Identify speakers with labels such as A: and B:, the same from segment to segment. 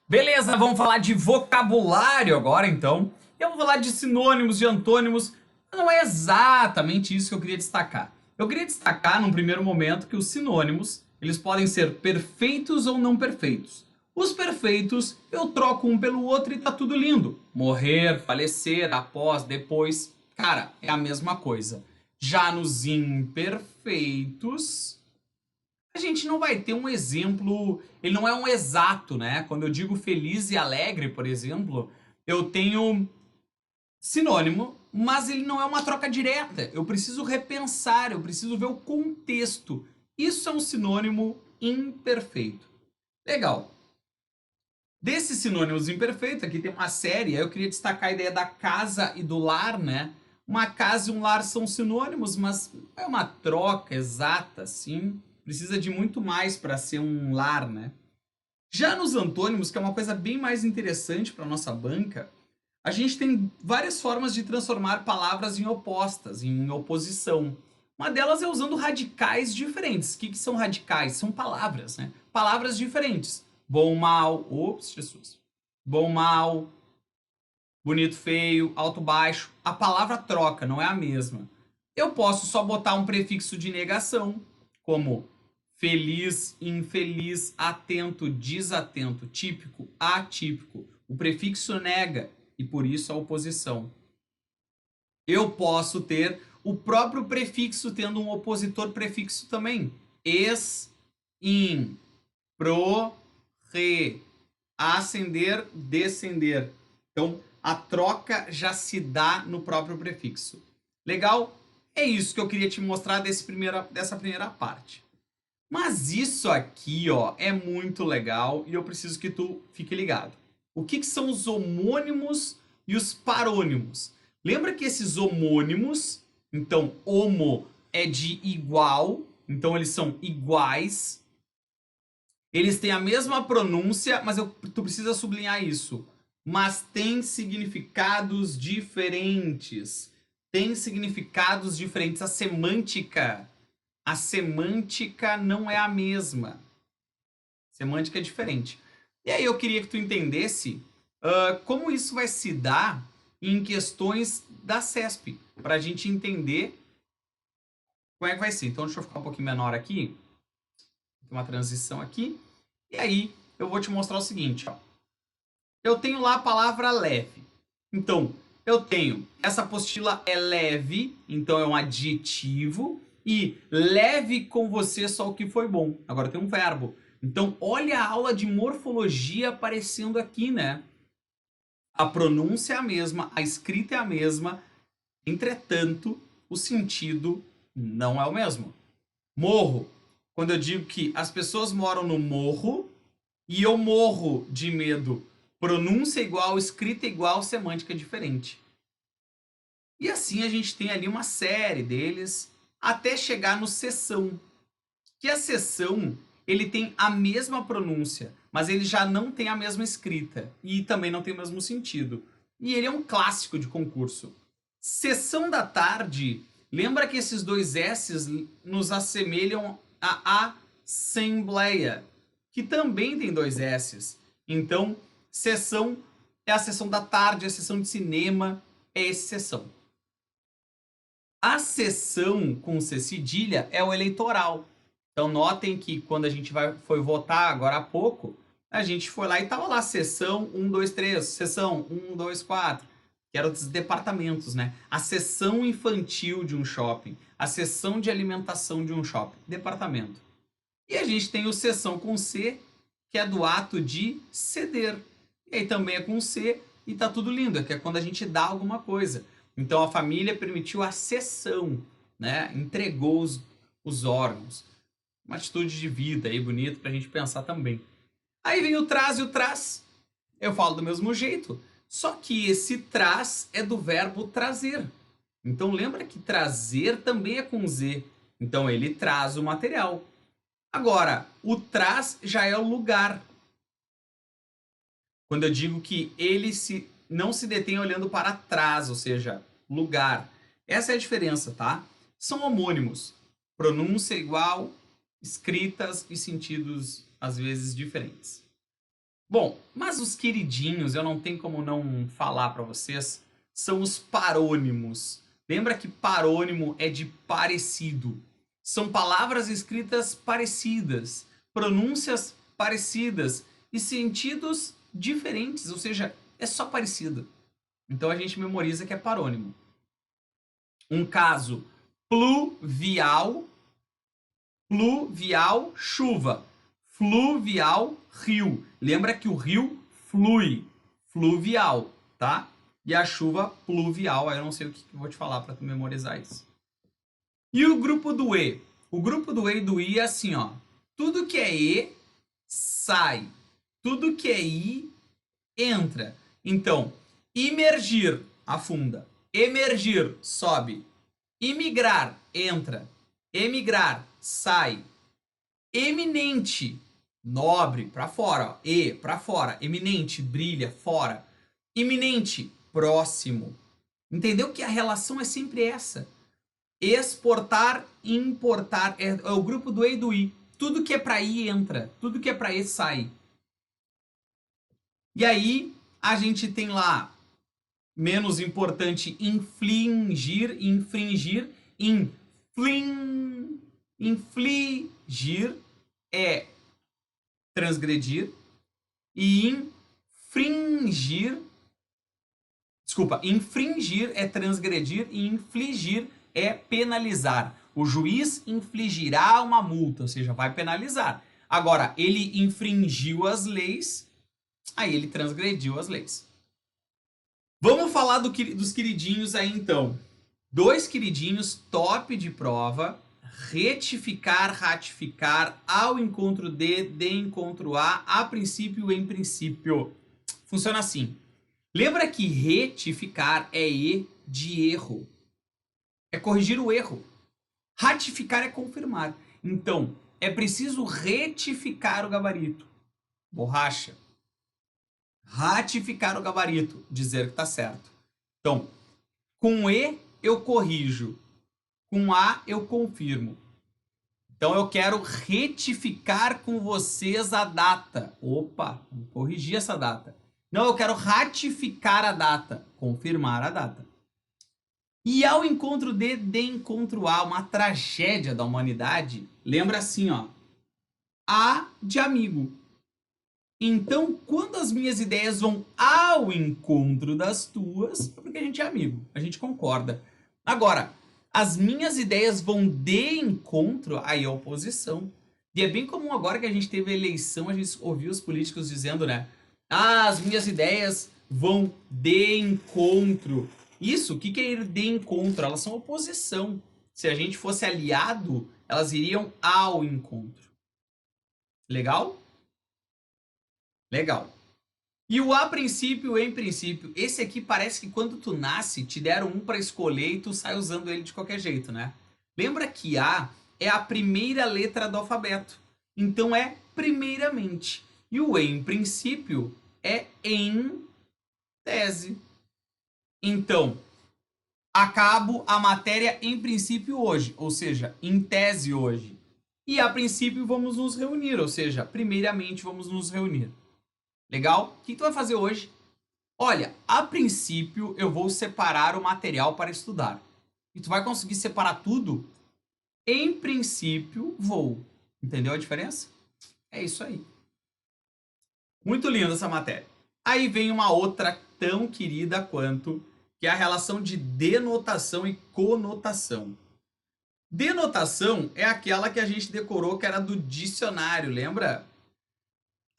A: Beleza, vamos falar de vocabulário agora então. Eu vou falar de sinônimos, de antônimos. Mas não é exatamente isso que eu queria destacar. Eu queria destacar num primeiro momento que os sinônimos, eles podem ser perfeitos ou não perfeitos. Os perfeitos, eu troco um pelo outro e tá tudo lindo. Morrer, falecer, após, depois, cara, é a mesma coisa. Já nos imperfeitos, a gente não vai ter um exemplo, ele não é um exato, né? Quando eu digo feliz e alegre, por exemplo, eu tenho sinônimo, mas ele não é uma troca direta. Eu preciso repensar, eu preciso ver o contexto. Isso é um sinônimo imperfeito. Legal. Desses sinônimos imperfeitos, aqui tem uma série, aí eu queria destacar a ideia da casa e do lar, né? Uma casa e um lar são sinônimos, mas não é uma troca exata, assim. Precisa de muito mais para ser um lar, né? Já nos antônimos, que é uma coisa bem mais interessante para nossa banca, a gente tem várias formas de transformar palavras em opostas, em oposição. Uma delas é usando radicais diferentes. O que são radicais? São palavras, né? Palavras diferentes. Bom, mal, ops, Jesus. Bom, mal, bonito, feio, alto, baixo. A palavra troca, não é a mesma. Eu posso só botar um prefixo de negação, como feliz, infeliz, atento, desatento, típico, atípico. O prefixo nega e por isso a oposição. Eu posso ter o próprio prefixo tendo um opositor prefixo também. Es, in, pro, re, ascender, descender. Então, a troca já se dá no próprio prefixo. Legal? É isso que eu queria te mostrar dessa primeira parte. Mas isso aqui, ó, é muito legal e eu preciso que tu fique ligado. O que são os homônimos e os parônimos? Lembra que esses homônimos, então homo é de igual, então eles são iguais. Eles têm a mesma pronúncia, mas tu precisa sublinhar isso. Mas têm significados diferentes. Tem significados diferentes. A semântica não é a mesma. A semântica é diferente. E aí eu queria que tu entendesse como isso vai se dar em questões da CESP, para a gente entender como é que vai ser. Então deixa eu ficar um pouquinho menor aqui. Tem uma transição aqui. E aí eu vou te mostrar o seguinte, ó. Eu tenho lá a palavra leve. Então, eu tenho essa apostila é leve, então é um adjetivo, e leve com você só o que foi bom. Agora tem um verbo. Então, olha a aula de morfologia aparecendo aqui, né? A pronúncia é a mesma, a escrita é a mesma, entretanto, o sentido não é o mesmo. Morro. Quando eu digo que as pessoas moram no morro e eu morro de medo, pronúncia igual, escrita igual, semântica diferente. E assim a gente tem ali uma série deles até chegar no sessão. Que a sessão ele tem a mesma pronúncia, mas ele já não tem a mesma escrita e também não tem o mesmo sentido. E ele é um clássico de concurso. Sessão da tarde, lembra que esses dois S's nos assemelham a assembleia, que também tem dois S's. Então, sessão é a sessão da tarde, a sessão de cinema é esse sessão. A sessão com C cedilha é o eleitoral. Então notem que quando a gente foi votar agora há pouco, a gente foi lá e estava lá, sessão 1, 2, 3, sessão 1, 2, 4, que eram os departamentos, né? A sessão infantil de um shopping, a sessão de alimentação de um shopping, departamento. E a gente tem o sessão com C, que é do ato de ceder. E aí também é com C e tá tudo lindo, que é quando a gente dá alguma coisa. Então a família permitiu a cessão, né? Entregou os órgãos. Uma atitude de vida aí bonito pra gente pensar também. Aí vem o traz e o traz. Eu falo do mesmo jeito, só que esse traz é do verbo trazer. Então lembra que trazer também é com Z. Então ele traz o material. Agora, o traz já é o lugar. Quando eu digo que ele não se detém olhando para trás, ou seja, lugar. Essa é a diferença, tá? São homônimos. Pronúncia igual, escritas e sentidos às vezes diferentes. Bom, mas os queridinhos, eu não tenho como não falar para vocês, são os parônimos. Lembra que parônimo é de parecido. São palavras escritas parecidas, pronúncias parecidas e sentidos diferentes, ou seja, é só parecido. Então a gente memoriza que é parônimo. Um caso: pluvial, pluvial, chuva. Fluvial, rio. Lembra que o rio flui, fluvial, tá? E a chuva pluvial, aí eu não sei o que eu vou te falar para tu memorizar isso. E o grupo do E? O grupo do E e do I é assim, ó. Tudo que é E, sai. Tudo que é I, entra. Então, imergir, afunda. Emergir, sobe. Imigrar, entra. Emigrar, sai. Eminente, nobre, para fora, ó. E, para fora. Eminente, brilha, fora. Iminente, próximo. Entendeu que a relação é sempre essa? Exportar, importar. É o grupo do E e do I. Tudo que é para I entra. Tudo que é para E sai. E aí, a gente tem lá, menos importante, infligir, infringir, infligir é transgredir e infringir é transgredir e infligir é penalizar. O juiz infligirá uma multa, ou seja, vai penalizar. Agora, ele infringiu as leis, aí ele transgrediu as leis. Vamos falar dos queridinhos aí então. Dois queridinhos top de prova: retificar, ratificar, ao encontro de encontro a princípio, em princípio. Funciona assim. Lembra que retificar é E de erro. É corrigir o erro. Ratificar é confirmar. Então, é preciso retificar o gabarito. Borracha. Ratificar o gabarito. Dizer que está certo. Então, com E eu corrijo. Com A eu confirmo. Então eu quero retificar com vocês a data. Opa, vou corrigir essa data. Não, eu quero ratificar a data. Confirmar a data. E ao encontro de encontro A, uma tragédia da humanidade, lembra assim, ó. A de amigo. Então, quando as minhas ideias vão ao encontro das tuas, é porque a gente é amigo, a gente concorda. Agora, as minhas ideias vão de encontro, aí é oposição. E é bem comum agora que a gente teve a eleição, a gente ouviu os políticos dizendo, né? Ah, as minhas ideias vão de encontro. Isso, o que é ir de encontro? Elas são oposição. Se a gente fosse aliado, elas iriam ao encontro. Legal? Legal. E o a princípio, em princípio, esse aqui parece que quando tu nasce, te deram um para escolher e tu sai usando ele de qualquer jeito, né? Lembra que A é a primeira letra do alfabeto. Então é primeiramente. E o em princípio é em tese. Então, acabo a matéria em princípio hoje, ou seja, em tese hoje. E a princípio vamos nos reunir, ou seja, primeiramente vamos nos reunir. Legal? O que tu vai fazer hoje? Olha, a princípio eu vou separar o material para estudar. E tu vai conseguir separar tudo? Em princípio, vou. Entendeu a diferença? É isso aí. Muito linda essa matéria. Aí vem uma outra tão querida quanto, que é a relação de denotação e conotação. Denotação é aquela que a gente decorou que era do dicionário, lembra?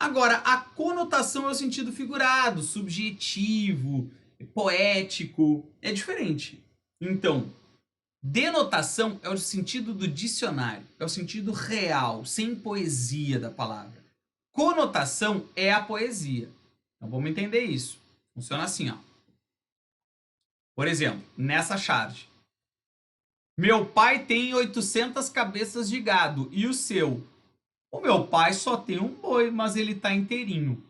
A: Agora, a conotação é o sentido figurado, subjetivo, poético, é diferente. Então, denotação é o sentido do dicionário, é o sentido real, sem poesia da palavra. Conotação é a poesia. Então vamos entender isso. Funciona assim, ó. Por exemplo, nessa charge. Meu pai tem 800 cabeças de gado, e o seu? O meu pai só tem um boi, mas ele tá inteirinho.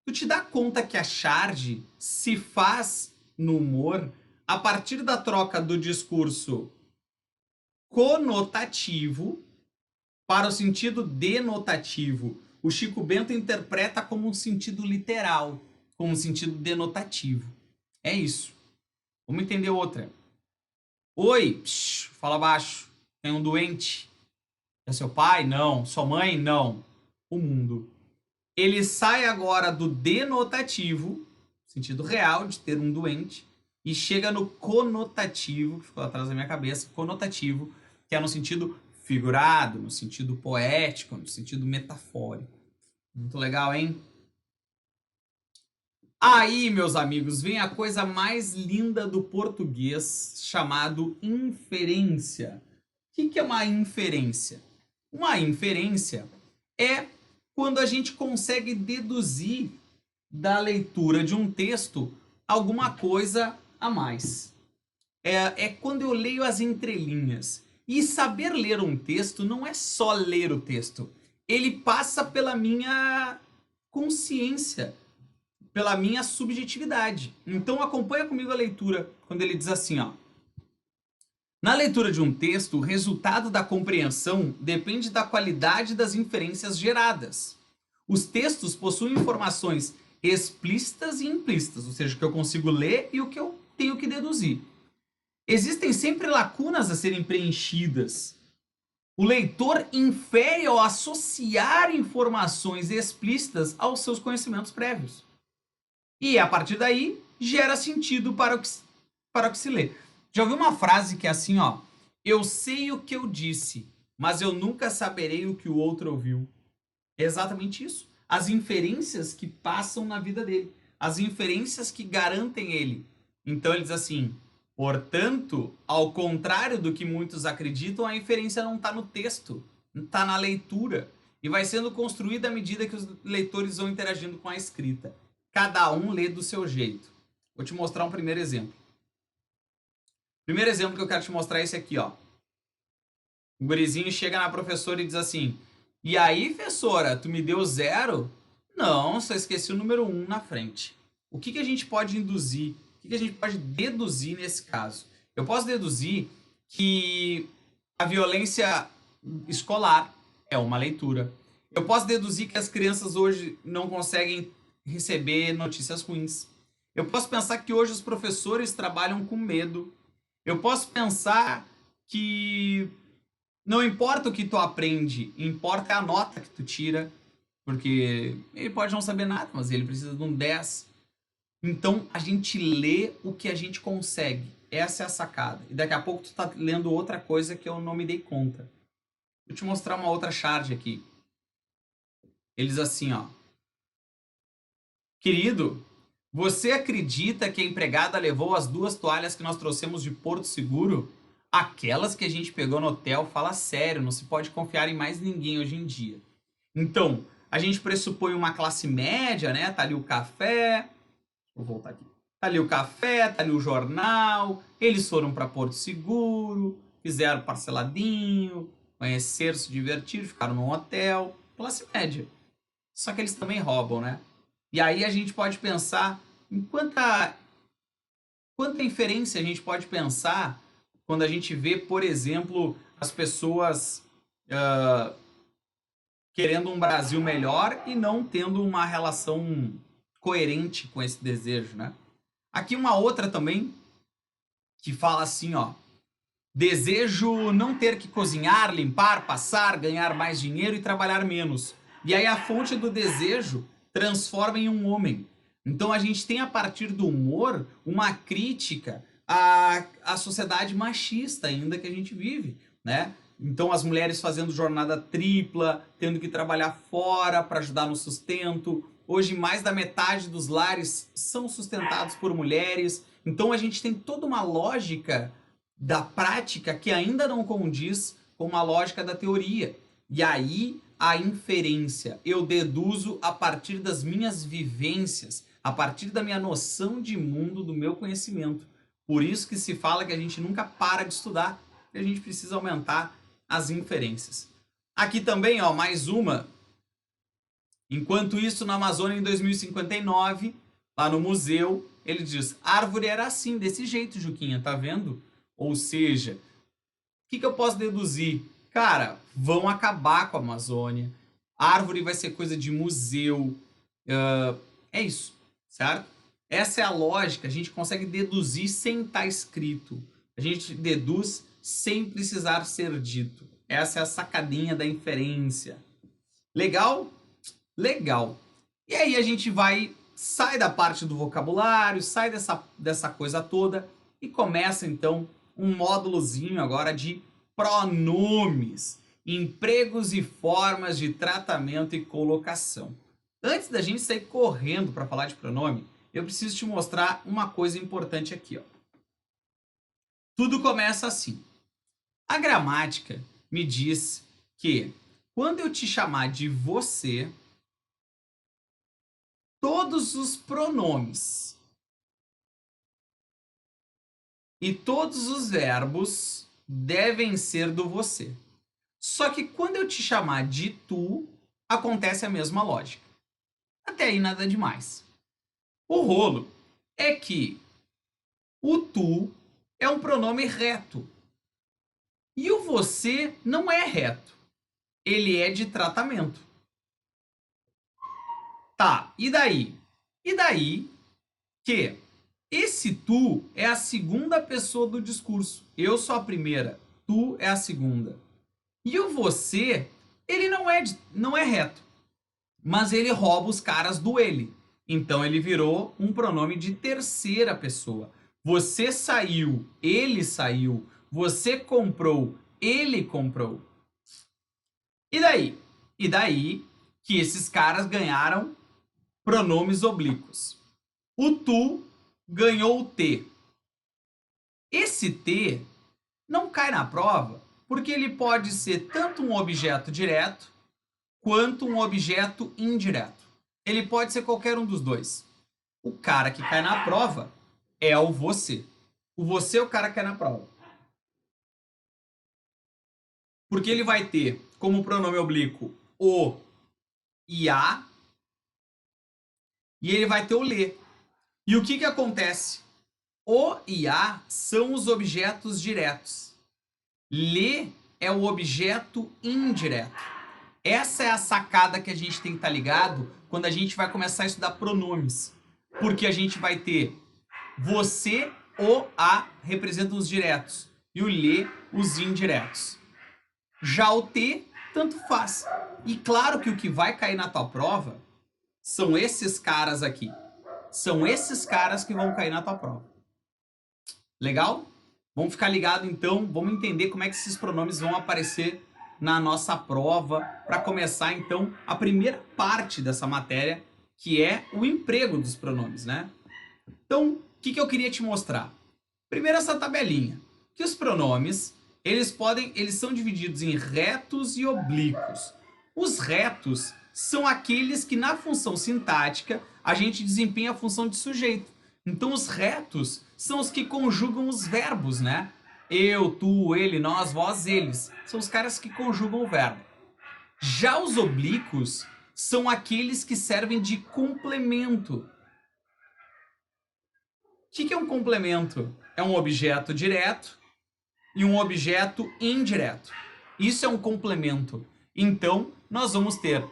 A: Tu te dá conta que a charge se faz no humor a partir da troca do discurso conotativo para o sentido denotativo o Chico Bento interpreta como um sentido literal, como um sentido denotativo. É isso. Vamos entender outra. Oi, psh, fala baixo. Tem um doente. É seu pai? Não. Sua mãe? Não. O mundo. Ele sai agora do denotativo, sentido real de ter um doente, e chega no conotativo, que ficou atrás da minha cabeça, conotativo, que é no sentido figurado, no sentido poético, no sentido metafórico. Muito legal, hein? Aí, meus amigos, vem a coisa mais linda do português, chamado inferência. O que é uma inferência? Uma inferência é quando a gente consegue deduzir da leitura de um texto alguma coisa a mais. É quando eu leio as entrelinhas. E saber ler um texto não é só ler o texto. Ele passa pela minha consciência, pela minha subjetividade. Então acompanha comigo a leitura, quando ele diz assim, ó. Na leitura de um texto, o resultado da compreensão depende da qualidade das inferências geradas. Os textos possuem informações explícitas e implícitas, ou seja, o que eu consigo ler e o que eu tenho que deduzir. Existem sempre lacunas a serem preenchidas. O leitor infere ao associar informações explícitas aos seus conhecimentos prévios. E, a partir daí, gera sentido para o que se lê. Já ouviu uma frase que é assim, ó: eu sei o que eu disse, mas eu nunca saberei o que o outro ouviu. É exatamente isso. As inferências que passam na vida dele. As inferências que garantem ele. Então ele diz assim: portanto, ao contrário do que muitos acreditam, a inferência não está no texto, está na leitura. E vai sendo construída à medida que os leitores vão interagindo com a escrita. Cada um lê do seu jeito. Vou te mostrar um primeiro exemplo. O primeiro exemplo que eu quero te mostrar é esse aqui, ó. O gurizinho chega na professora e diz assim: e aí, professora, tu me deu 0? Não, só esqueci o número 1 na frente. O que a gente pode induzir? O que a gente pode deduzir nesse caso? Eu posso deduzir que a violência escolar é uma leitura. Eu posso deduzir que as crianças hoje não conseguem receber notícias ruins. Eu posso pensar que hoje os professores trabalham com medo. Eu posso pensar que não importa o que tu aprende, importa a nota que tu tira, porque ele pode não saber nada, mas ele precisa de um 10. Então a gente lê o que a gente consegue. Essa é a sacada. E daqui a pouco tu tá lendo outra coisa que eu não me dei conta. Vou te mostrar uma outra charge aqui. Ele diz assim, ó: querido, você acredita que a empregada levou as 2 toalhas que nós trouxemos de Porto Seguro? Aquelas que a gente pegou no hotel, fala sério, não se pode confiar em mais ninguém hoje em dia. Então, a gente pressupõe uma classe média, né? Tá ali o café. Vou voltar aqui. Tá ali o café, tá ali o jornal. Eles foram para Porto Seguro, fizeram parceladinho, conheceram, se divertiram, ficaram num hotel. Classe média. Só que eles também roubam, né? E aí a gente pode pensar em quanta inferência a gente pode pensar quando a gente vê, por exemplo, as pessoas querendo um Brasil melhor e não tendo uma relação coerente com esse desejo, né? Aqui uma outra também que fala assim, ó: desejo não ter que cozinhar, limpar, passar, ganhar mais dinheiro e trabalhar menos. E aí a fonte do desejo transforma em um homem. Então a gente tem, a partir do humor, uma crítica à sociedade machista ainda que a gente vive, né? Então as mulheres fazendo jornada tripla, tendo que trabalhar fora para ajudar no sustento. Hoje mais da metade dos lares são sustentados por mulheres. Então a gente tem toda uma lógica da prática que ainda não condiz com a lógica da teoria. E aí a inferência, eu deduzo a partir das minhas vivências, a partir da minha noção de mundo, do meu conhecimento. Por isso que se fala que a gente nunca para de estudar, que a gente precisa aumentar as inferências. Aqui também, ó, mais uma. Enquanto isso, na Amazônia, em 2059, lá no museu, ele diz: árvore era assim, desse jeito, Juquinha, tá vendo? Ou seja, o que eu posso deduzir? Cara, vão acabar com a Amazônia. árvore vai ser coisa de museu. É isso, certo? Essa é a lógica, a gente consegue deduzir sem estar escrito. A gente deduz sem precisar ser dito. Essa é a sacadinha da inferência. Legal? Legal. E aí a gente sai da parte do vocabulário, sai dessa coisa toda e começa então um módulozinho agora de pronomes, empregos e formas de tratamento e colocação. Antes da gente sair correndo para falar de pronome, eu preciso te mostrar uma coisa importante aqui, ó. Tudo começa assim. A gramática me diz que quando eu te chamar de você, todos os pronomes e todos os verbos devem ser do você. Só que quando eu te chamar de tu, acontece a mesma lógica. Até aí nada demais. O rolo é que o tu é um pronome reto. E o você não é reto. Ele é de tratamento. Tá, e daí? E daí que esse tu é a segunda pessoa do discurso. Eu sou a primeira, tu é a segunda. E o você, ele não é reto, mas ele rouba os caras do ele. Então ele virou um pronome de terceira pessoa. Você saiu, ele saiu. Você comprou, ele comprou. E daí? E daí que esses caras ganharam pronomes oblíquos. O tu ganhou o T. Esse T não cai na prova porque ele pode ser tanto um objeto direto quanto um objeto indireto. Ele pode ser qualquer um dos dois. O cara que cai na prova é o você. O você é o cara que cai na prova. Porque ele vai ter como pronome oblíquo o e a, e ele vai ter o lê. E o que acontece? O e a são os objetos diretos. Lê é o objeto indireto. Essa é a sacada que a gente tem que estar ligado quando a gente vai começar a estudar pronomes. Porque a gente vai ter você, o, a representam os diretos e o lê os indiretos. Já o T, tanto faz. E claro que o que vai cair na tua prova são esses caras aqui. São esses caras que vão cair na tua prova. Legal? Vamos ficar ligado então, vamos entender como é que esses pronomes vão aparecer na nossa prova para começar então a primeira parte dessa matéria, que é o emprego dos pronomes, né? Então, o que eu queria te mostrar? Primeiro essa tabelinha, que os pronomes, eles são divididos em retos e oblíquos. Os retos são aqueles que na função sintática a gente desempenha a função de sujeito. Então os retos são os que conjugam os verbos, né? Eu, tu, ele, nós, vós, eles. São os caras que conjugam o verbo. Já os oblíquos são aqueles que servem de complemento. O que é um complemento? É um objeto direto e um objeto indireto. Isso é um complemento. Então, nós vamos ter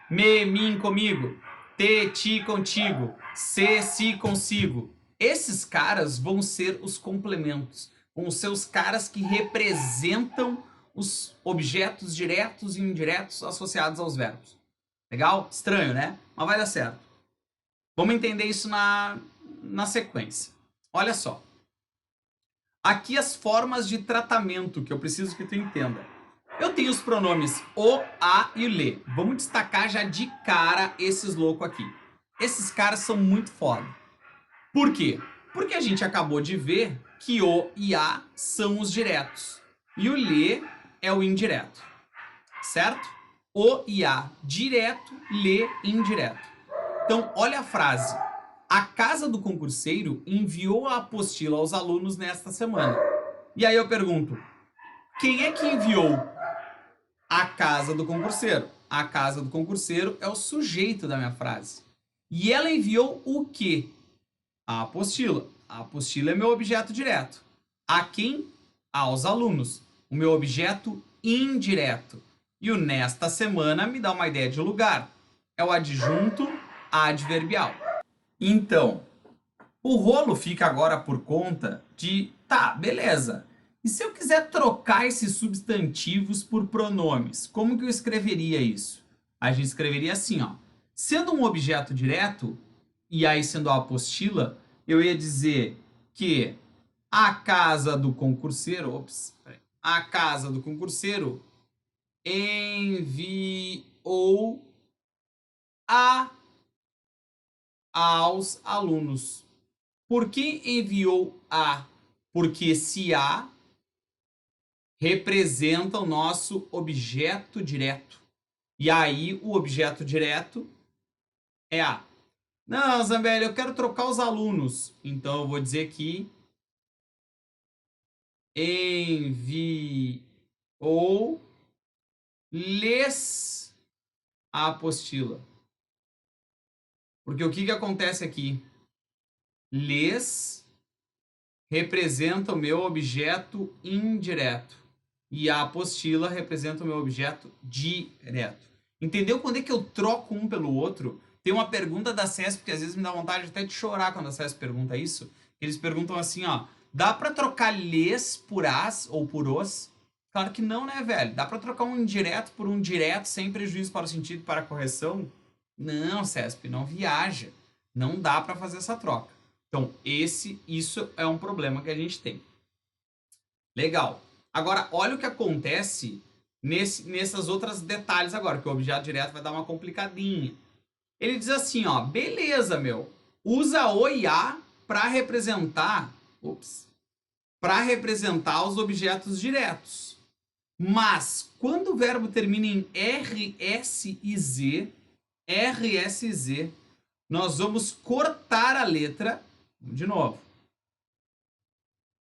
A: me, mim, comigo, te, ti, contigo, se, si, consigo. Esses caras vão ser os complementos. Vão ser os caras que representam os objetos diretos e indiretos associados aos verbos. Legal? Estranho, né? Mas vai dar certo. Vamos entender isso na sequência. Olha só. Aqui as formas de tratamento que eu preciso que tu entenda. Eu tenho os pronomes o, a e o lê. Vamos destacar já de cara esses loucos aqui. Esses caras são muito foda. Por quê? Porque a gente acabou de ver que o e a são os diretos. E o lê é o indireto. Certo? O e a direto, lê indireto. Então, olha a frase. A Casa do Concurseiro enviou a apostila aos alunos nesta semana. E aí eu pergunto, quem é que enviou a Casa do Concurseiro? A Casa do Concurseiro é o sujeito da minha frase. E ela enviou o quê? A apostila. A apostila é meu objeto direto. A quem? Aos alunos. O meu objeto indireto. E o nesta semana me dá uma ideia de lugar. É o adjunto adverbial. Então, o rolo fica agora por conta de, tá, beleza. E se eu quiser trocar esses substantivos por pronomes, como que eu escreveria isso? A gente escreveria assim, ó. Sendo um objeto direto, e aí sendo a apostila, eu ia dizer que a casa do concurseiro, a casa do concurseiro enviou a aos alunos. Por que enviou a? Porque esse a representa o nosso objeto direto. E aí o objeto direto é a. Não, Zambelli, eu quero trocar os alunos. Então eu vou dizer que enviou lhes a apostila. Porque o que acontece aqui? Lhes representa o meu objeto indireto. E a apostila representa o meu objeto direto. Entendeu quando é que eu troco um pelo outro? Tem uma pergunta da CESP que às vezes me dá vontade até de chorar quando a CESP pergunta isso. Eles perguntam assim, ó, dá pra trocar lhes por as ou por os? Claro que não, né, velho? Dá pra trocar um indireto por um direto sem prejuízo para o sentido e para a correção? Não, CESP, não viaja. Não dá pra fazer essa troca. Então, isso é um problema que a gente tem. Legal. Agora, olha o que acontece nessas outras detalhes agora, que o objeto direto vai dar uma complicadinha. Ele diz assim, ó, beleza, meu, usa o e a para representar, para representar os objetos diretos. Mas, quando o verbo termina em RSZ, nós vamos cortar a letra, de novo,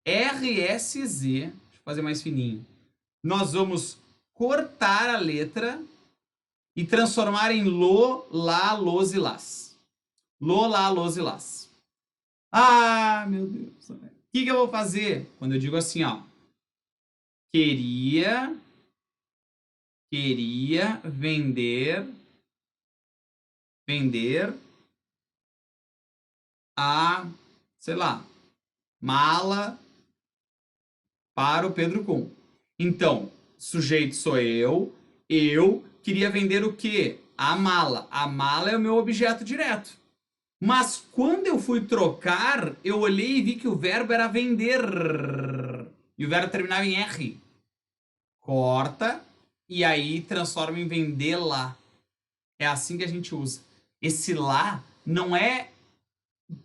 A: RSZ, deixa eu fazer mais fininho. Nós vamos cortar a letra e transformar em lo, lá, los e las. Lo, lá, los e las. Ah, meu Deus. O que eu vou fazer? Quando eu digo assim, ó. Queria vender a, sei lá, mala para o Pedro Kuhn. Então, sujeito sou eu queria vender o quê? A mala. A mala é o meu objeto direto. Mas quando eu fui trocar, eu olhei e vi que o verbo era vender. E o verbo terminava em R. Corta e aí transforma em vendê-la. É assim que a gente usa. Esse lá não é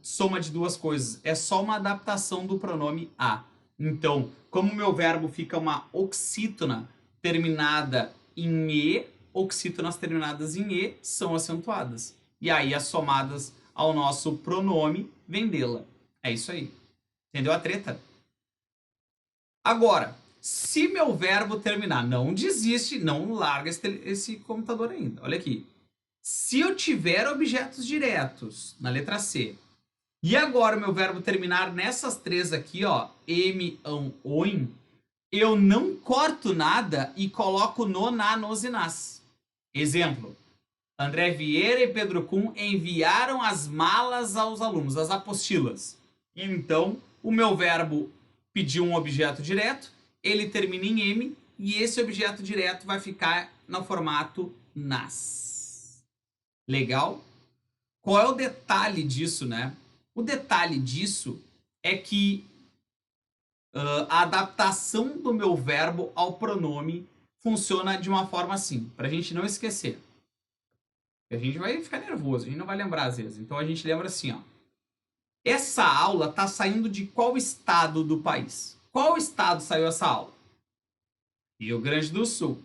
A: soma de duas coisas, é só uma adaptação do pronome a. Então, como o meu verbo fica uma oxítona terminada em e, oxítonas terminadas em e são acentuadas. E aí as somadas ao nosso pronome vendê-la. É isso aí. Entendeu a treta? Agora, se meu verbo terminar, não desiste, não larga esse computador ainda. Olha aqui. Se eu tiver objetos diretos na letra C, e agora o meu verbo terminar nessas três aqui, ó, M, ão, oin, eu não corto nada e coloco no, na, nos e nas. Exemplo, André Vieira e Pedro Kuhn enviaram as malas aos alunos, as apostilas. Então, o meu verbo pediu um objeto direto, ele termina em M e esse objeto direto vai ficar no formato nas. Legal? Qual é o detalhe disso, né? O detalhe disso é que a adaptação do meu verbo ao pronome funciona de uma forma assim, para a gente não esquecer. A gente vai ficar nervoso, a gente não vai lembrar às vezes. Então a gente lembra assim, ó. Essa aula está saindo de qual estado do país? Qual estado saiu essa aula? Rio Grande do Sul.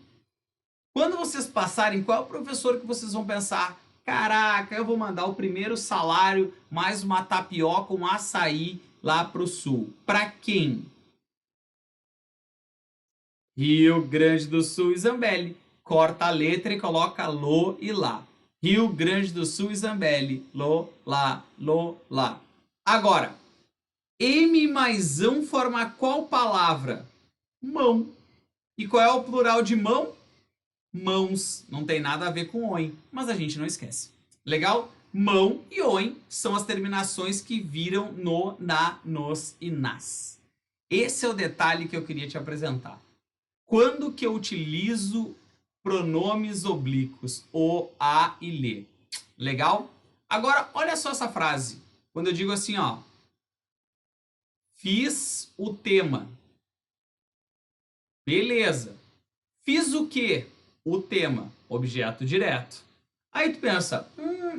A: Quando vocês passarem, qual é o professor que vocês vão pensar? Caraca, eu vou mandar o primeiro salário mais uma tapioca, um açaí lá para o sul. Para quem? Rio Grande do Sul e Zambelli. Corta a letra e coloca lo e lá. Rio Grande do Sul e Zambelli. Lo, lá. Agora, M mais ão forma qual palavra? Mão. E qual é o plural de mão? Mãos, não tem nada a ver com oin, mas a gente não esquece. Legal? Mão e oin são as terminações que viram no, na, nos e nas. Esse é o detalhe que eu queria te apresentar. Quando que eu utilizo pronomes oblíquos, o, a e lhe? Legal? Agora, olha só essa frase. Quando eu digo assim, ó, fiz o tema. Beleza. Fiz o quê? O tema. Objeto direto. Aí tu pensa,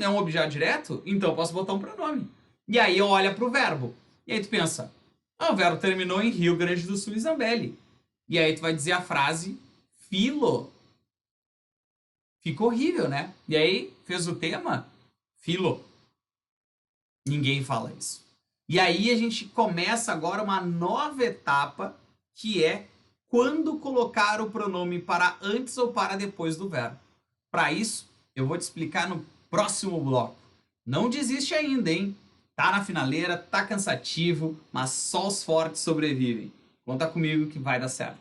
A: é um objeto direto? Então eu posso botar um pronome. E aí olha para o verbo. E aí tu pensa, o verbo terminou em Rio Grande do Sul e Zambelli. E aí tu vai dizer a frase filo. Fica horrível, né? E aí fez o tema filo. Ninguém fala isso. E aí a gente começa agora uma nova etapa, que é quando colocar o pronome para antes ou para depois do verbo. Para isso, eu vou te explicar no próximo bloco. Não desiste ainda, hein? Tá na finaleira, tá cansativo, mas só os fortes sobrevivem. Conta comigo que vai dar certo.